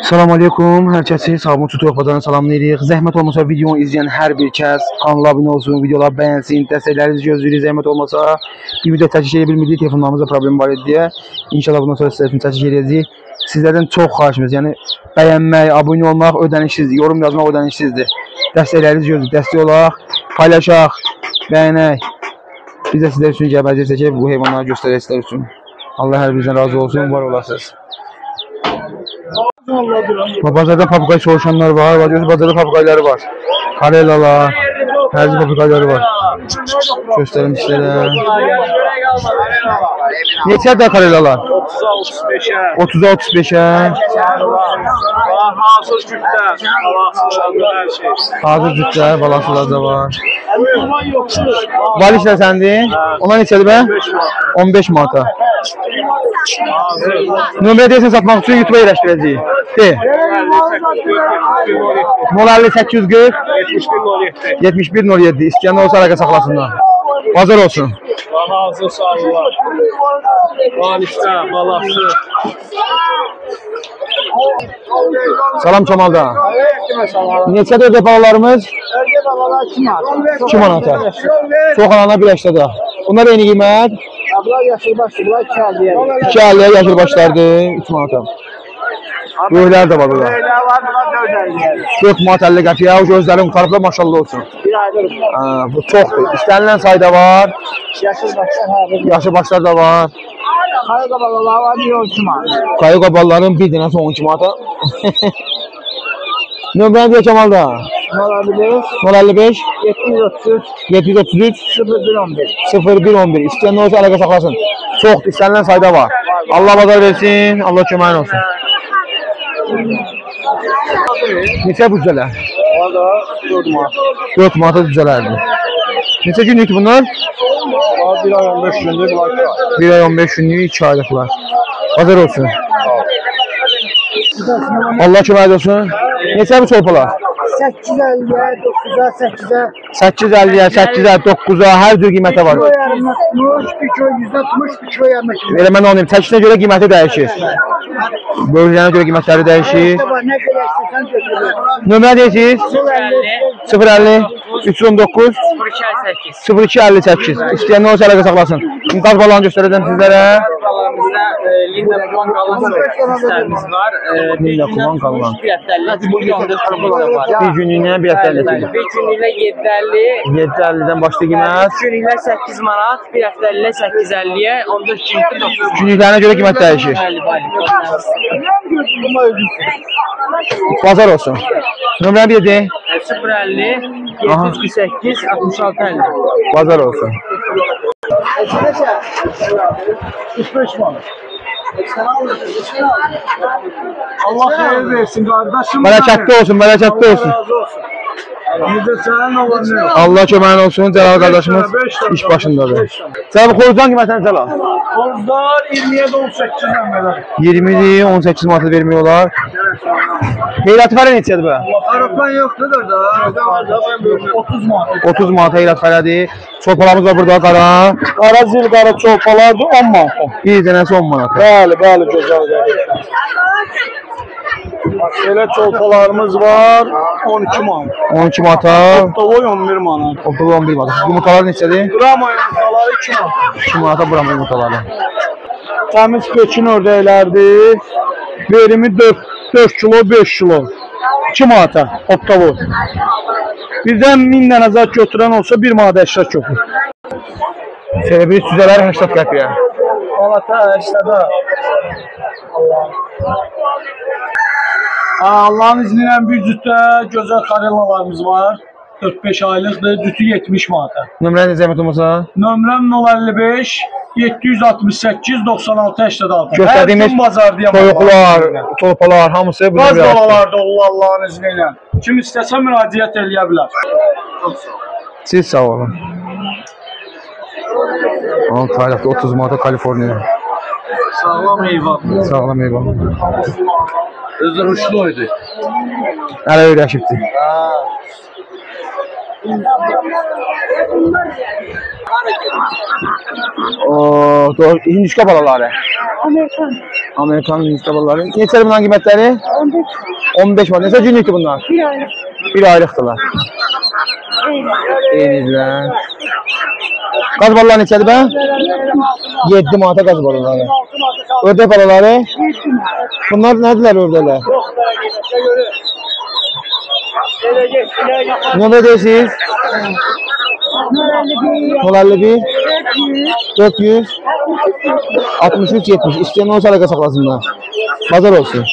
Selamun Aleyküm, hər kəsi Sabun Tutuqbadan salamlayırıq. Zəhmət olmasa videonu izləyən hər bir kəs kanala abunə olsun, videolar bəyənsin, dəstəklərinizi gözləyirik. Zəhmət olmasa bir video çəkiş edə bilmirdik, telefonlarımızda problem var idi deyə. İnşallah bundan sonra sizlər üçün çəkiş edəcəyik. Sizlərdən çox xahişimiz, yəni bəyənmək, abunə olmaq ödənişsizdir, yorum yazmaq ödənişsizdir. Dəstəklərinizi gözləyirik, dəstək olaq, paylaşaq, bəyənək. Biz də sizlər üçün gəbəcək çəkib bu heyvanları göstərək sizlər üçün. Allah hər birinizdən razı olsun, var olasınız. Bazarda papuqay soruşanlar var, bazarda papuqayları var. Karelalar, hərci papuqayları var. Göstərim sizlərə. Neçədir karelalar? 30'a 35'e. Hazır cütlər, balasılar, hər şey. Hazır cütlər, balasılar da var. Baliş də səndir? Ona neçədir bə? 15 manata. Nömrə deyəsən satmaq üçün YouTube'a yerləşdirəcəyik. De. 0840 7107. İstəyənlər olsa əlaqə saxlasınlar. Bazar olsun. Hazır sağlılar. Balişdə, balası. Salam Kemalda. Neçədir ödək balalarımız? Ördək balalar 2 manat. 2 manata. Çox alana bir əşdədə. Bunlar eyni qiymət? Bunlar yaşıl başlı, bunlar 2.50'ye. 2.50'ye yaşıl başlardır, 3 manata. Böyüklər də var burada. Böyüklər var, bunlar 4.50'ye. 4 manat 50 qəpiyə, o gözlərim qurtarıblar, maşallah olsun. Bir aydır. Bu çoxdur. İstənilən sayda var. Yaşıl başlar, hə. Yaşıl başlar da var. Kara qabalılar var, bir 12 manat. Qayı qabalların bir dənəsi 12 manata. Nömrəni deyə Kemalda. 055 733 0111. İstəyənlər olsa əlaqə saxlasın. Çoxdur, istənilən sayda var. Allah bazar versin, Allah köməyin olsun. Neçə bu cüzələr? O da 4 manat. 4 manata cüzələrdir. Neçə günlükdür bunlar? 1 ay 15 gündür, bunlar 2 ay. 1 ay 15 günlük, 2 aylıqlar. Bazar olsun. Allah köməyin olsun. Neçə bu çolpalar? 8.50'ye, 9'a, 8'e. 8.50'ye, 8'e, 9'a hər cür qiymətə var. 1 kilo yarım tutmuş, 1 kilo 160, 1 kilo yarım tutmuş. Elə mən anlayayım, çəkisinə görə qiyməti dəyişir. Böyüklərinə görə qiymətləri dəyişir. Ne kadar istersen götürür. Nömrə deyirsiniz? 050 319 0258. İstəyənlər olsa əlaqə saxlasın. Qaz balığını göstərəcəm sizlərə. Balamızda Linda Kuman qalan sistemimiz var. Linda Kuman qalan. Bir günlüyünə bir həftəlik. Bir günlüyünə 7.50. 7.50-dən başlı qiymət. Bir günlüyünə 8 manat, bir həftəliyə 8.50'ye, 14 günlükdə 9 manat. Günlüklərinə görə qiymət dəyişir. Bazar olsun. Nömrəni bir deyək. 050 748 66 50. Bazar olsun. 45 manat. Allah xeyir versin qardaşım. Bərəkətli olsun, bərəkətli olsun. Bizdə sənin olan nə yox? Allah köməyin olsun, Cəlal qardaşımız iş başındadır. Sən bu xoruzdan qiymətini Cəlal? Xoruzlar 27-18-dən belə. 20'li 18 manata vermiyorlar. Heyrat fərə neçədir bə? Arıqdan yoxdur da. 30 manat. 30 manata heyrat fərədir. Çolpalarımız var burada qara. Qara zil, qara çolpalardır 10 manat. Bir dənəsi 10 manata. Bəli, bəli, gözəl. Belə çolpalarımız var 12 manat. 12 manata. Tovoy 11 manat. Ortada 11 manata. Yumurtalar neçədir? Brahma yumurtaları 2 manat. 2 manata buram yumurtaları. Təmiz Pekin ördəklərdir. Verimi 4 kilo, 5 kilo. 2 manata optavoy. Birdən 1000 dənə zat götürən olsa 1 manat 80 köpür. Sebebi süzələr 80 qəpiyə. Manata 80'da. Allah'ın izniyle bir cütdə gözəl karellalarımız var. 45 aylıqdır, cütü 70 manata. Nömrəni zəhmət olmasa? Nömrəm 055 768 96 86. Göstərdiyimiz toyuqlar, çolpalar hamısı burada Qaz bir açdı. balalarda olur Allah'ın izniyle. Kim istəsə müraciət eləyə bilər. Siz sağ olun. Antalya'da 30 manata Kaliforniya. Sağlam heyvan. Sağlam heyvan. Özü rüşluydu. Hələ öyrəşibdir. Oo, doğru. Hindişka balaları. Amerikan. Amerikan hindişka balaları. Neçədir bunların qiymətləri? 15 var. Neçə günlükdür bunlar? Bir aylık. Bir aylıqdırlar. Eynidirlər. Qaz balaları neçədir bə? 7 manata qaz balaları. Ördək balaları? Bunlar nədirlər ördəklər? Nömrə deyirsiniz? 051 400 63 70. İsteyen olsa alaka saklasınlar. Pazar olsun.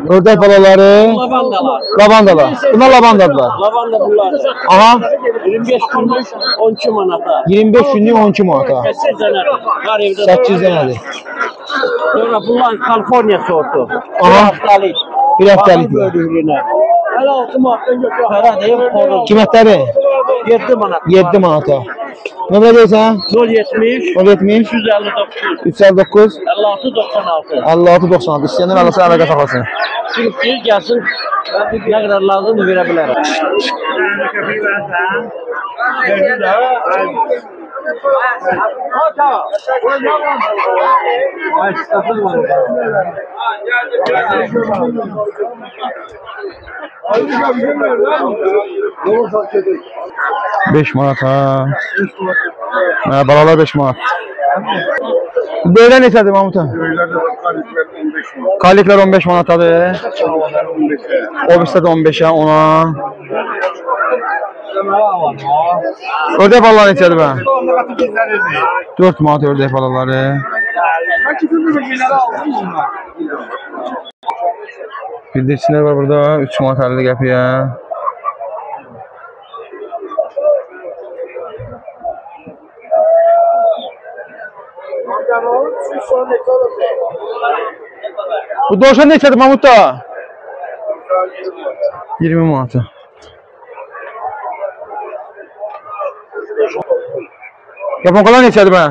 Ördək balaları. Lavandalar. Lavandalar. Bunlar lavandadılar. Lavanda bunlar. Aha. 25 günlük 12 manata. 25 günlük 12 manata. 8 dənə var evdə. 8 dənədir. Sonra bunlar Kaliforniya sortu. Aha. Haftalık. Bir həftəlik. Bölümlüyünə. Hələ 6 manatdan götür. Hələ deyim xoruz. Qiymətləri 7 manat. 7 manata. Nömrə deyirsən? 070 070 359 359 56 96. 56 96. İsteyenler alırsa alaka saklasın. Sürücü gəlsin. Nə qədər lazımdır verə bilərəm. Beş manat ha. Balalar 5 manat. Böyle neçədir Mahmut'a? Kalikler 15 manatadır. O birisi de 15'e ona. Ördək balaları neçədir bə? 4 manat ördək balaları. Bildirçilər var burada 3 manat 50 qəpiyə. Bu dovşan neçədir Mahmut da? 20 manatı. Yaponkalar neçədir bə?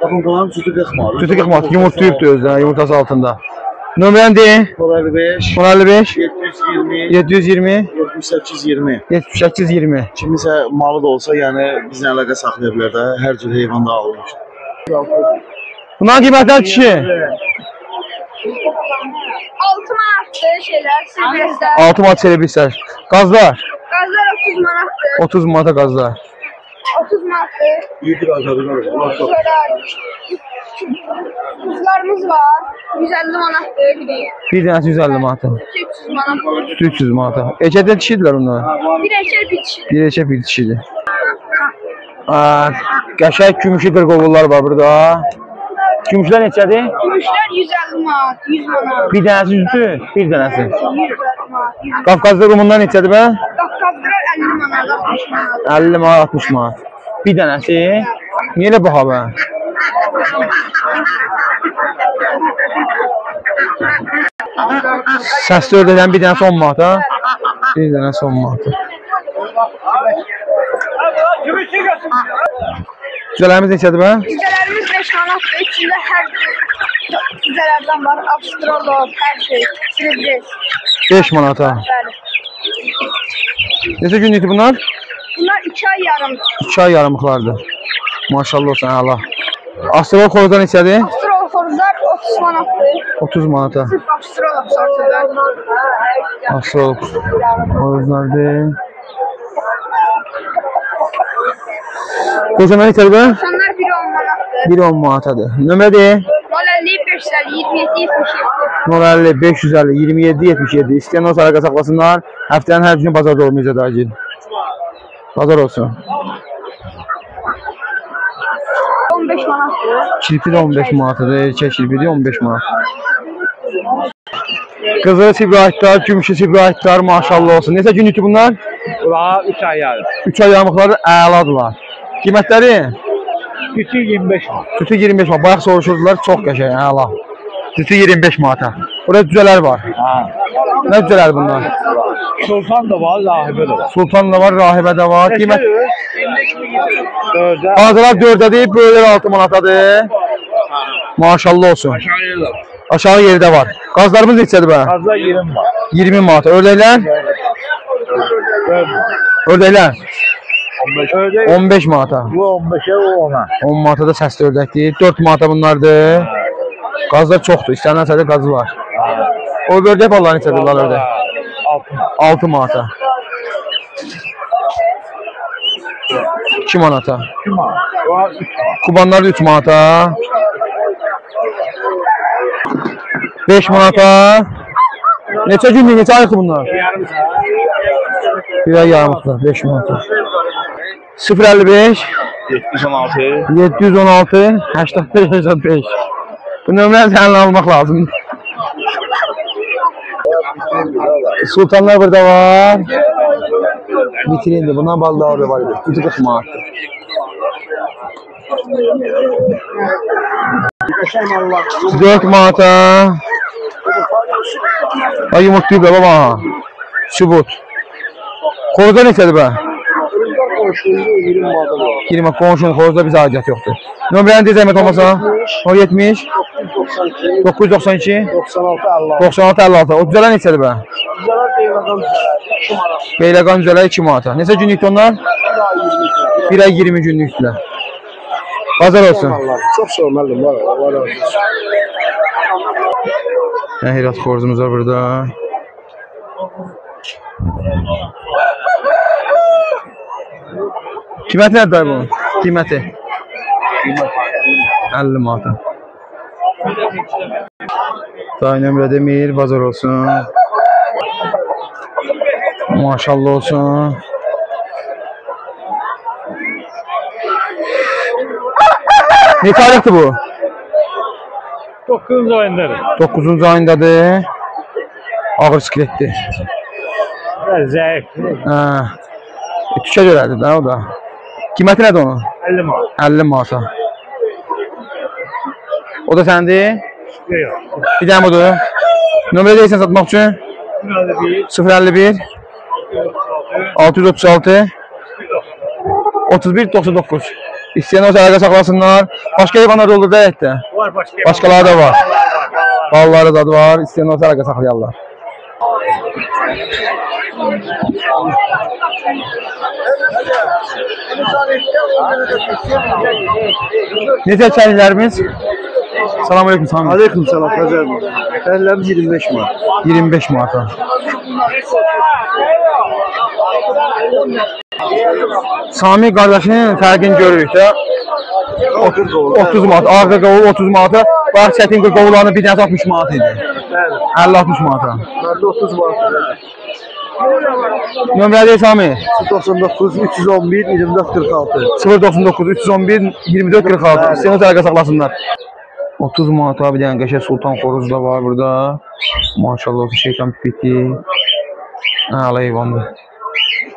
Yaponkaların sütü 40 manat. Sütü 40 manat. Yumurtlayıbdır özdə, yumurtası altında. Nömrən deyin. 55 055 720 720 78 20. 78 20. Kimisə malı da olsa, yəni bizlə əlaqə saxlaya bilər də. Hər cür heyvan da alınır. Bunların qiymətləri kişi. 6 manatdır şeyler, sivriler. 6 manat çelebilirlər. Qazlar. Gazlar 30 manatdır. 30 manata qazlar. 30 manatdır. Yedir arkadaşlar. Şöyle kuzlarımız var. 150 manatdır biri. Bir dənəsi 150 manata. 300 manat. 300 manata. Erkəkdən dişidirlər onlar. Bir eşer bir kişi. Bir erkək bir dişidir. Qəşəng gümüşü qırqovullar var burada. Gümüşlər neçədir? Gümüşler 150 manat, 100 manat. Bir dənəsi üzdür, bir dənəsi. 150 manat, 100 manat. Qafqazlı rumunlar neçədir bə? Qafqazlılar 50 manat, 60 manat. 50 manat, 60 manat. Bir dənəsi. Niyə elə baha bə? Səsli ördəkdən bir dənəsi 10 manata. Bir dənəsi 10 manata. Cüzələrimiz neçədir bə? Cüzələrimiz 5 manatdır. İçində hər cüzələrdən var. Astrolog, hər şey. Sivriz. 5 manata. Bəli. Neçə günlükdür bunlar? Bunlar 2 ay yarım. 2 ay yarımlıqlardır. Maşallah olsun, Allah. Astrolog xoruzlar neçədir? Astrolog xoruzlar 30 manatdır. 30 manata. Sırf astrolog sortudur. Astrolog xoruzlardır. Qocaman neçədir bə? Sonlar biri 10 manatdır. Biri 10 manatadır. Nömrə de. 050 550 27 77. 050 550 27 77. İstəyən olsa əlaqə saxlasınlar. Həftənin hər günü bazarda olmayacaq dayıcı. Bazar olsun. 15 manatdır. Kirpi də 15 manatadır. Erkək kirpi də 15 manat. Qızılı sibrahitlər, gümüşü sibrahitlər maşallah olsun. Neçə günlükdür bunlar? Bunlar 3 ay yarım. 3 ay yarımlıqları əladılar. Qiymətləri? Küçü 25 manat. Sütü 25 manat. Bayaq soruşurdular, çox qəşəng, əla. Sütü 25 manata. Burada cüzələr var. Nə cüzələr bunlar? Sultan da var, rahibə də var. Sultan da var, rahibə də var. Qiymət Dördə. Bazılar 4'dədir, böyüklər 6 manatadır. Maşallah olsun. Aşağı yerdə var. Qazlarımız neçədir bə? Fazla 20 var. 20 manat. Ördəklər? Ördəklər? 15 manata. Bu 15'e o 10'a. 10 manata da səsli ördəkdir. 4 manata bunlardır. Qazlar çoxdur. İstənilən sayda qazı var. O ördək balaları neçədir lan ördək? 6 manata. 2 manata. Kubanlar 3 manata. 5 manata. Neçə günlük, neçə aylıqdır bunlar? Bir ay yarımlıqdır, 5 manata. 055 716 85 85. Bu nömrəni səninlə almaq lazımdır. Sultanlar burada var. Vitrindir, bundan balda orada var idi. 40 manatdır. Dört manata. Ay yumurtluyub baba. Sübut. Xoruzda neçədir bə? 20 qonşunun xoruzda bizə aidiyyət yoxdur. Nömrəni deyə zəhmət olmasa? 070 992 96 56. O düzələr neçədir bə? Beyləqan düzələr 2 manata. Neçə günlükdür onlar? 1 ay 20 günlükdürlər. Bazar olsun. Çox sağ ol müəllim. Allah razı olsun. Herat xoruzumuz var burada. Qiyməti nədir dayı bunun? Qiyməti? 50 manata. Dayı nömrə demir, bazar olsun. Maşallah olsun. Ne tarihdir bu? 9-cu ayındadır. 9-cu ayındadır. Ağır skeletdir. Zəif. Tükə görədir də o da. Qiyməti nədir onun? 50 manat. 50 manata. O da səndir? Yox. Bir dənə budur. Nömrə deyirsən satmaq üçün? 051 636 31 99. İstəyən o əlaqə saxlasınlar. Başqa heyvanlar da olur da həyətdə? Var başqa. Başqaları da var. Balları da var. İstəyən o əlaqə saxlayarlar. Necə çəliklərimiz? Salam aleyküm, salam. Aleyküm salam, Xəzər. Əllərimiz 25 manat. 25 manata. Sami qardaşının fərqini görürük də. 30 manat, ağır qovul 30 manata. Bax çətin qovullarını bir dənə 60 manat idi. 50-60 manata. Məndə 30 manat. Nömrə deyil Sami? 99 311 24 46. 099 311 24 46. İstəyən o əlaqə saxlasınlar. 30 manata bir dənə qəşəng sultan xoruz da var burada. Maşallah olsun şeytan pipiti. Əla heyvandır.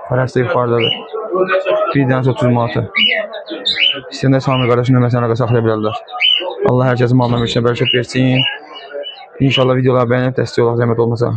Pərəst də yuxarıdadır. Bir dənəsi 30 manata. İstəyəndə Sami qardaşın nömrəsini əlaqə saxlaya bilərlər. Allah hər kəsin malına mülkünə bərəkət versin. İnşallah videoları bəyənib dəstək olaq, zəhmət olmasa.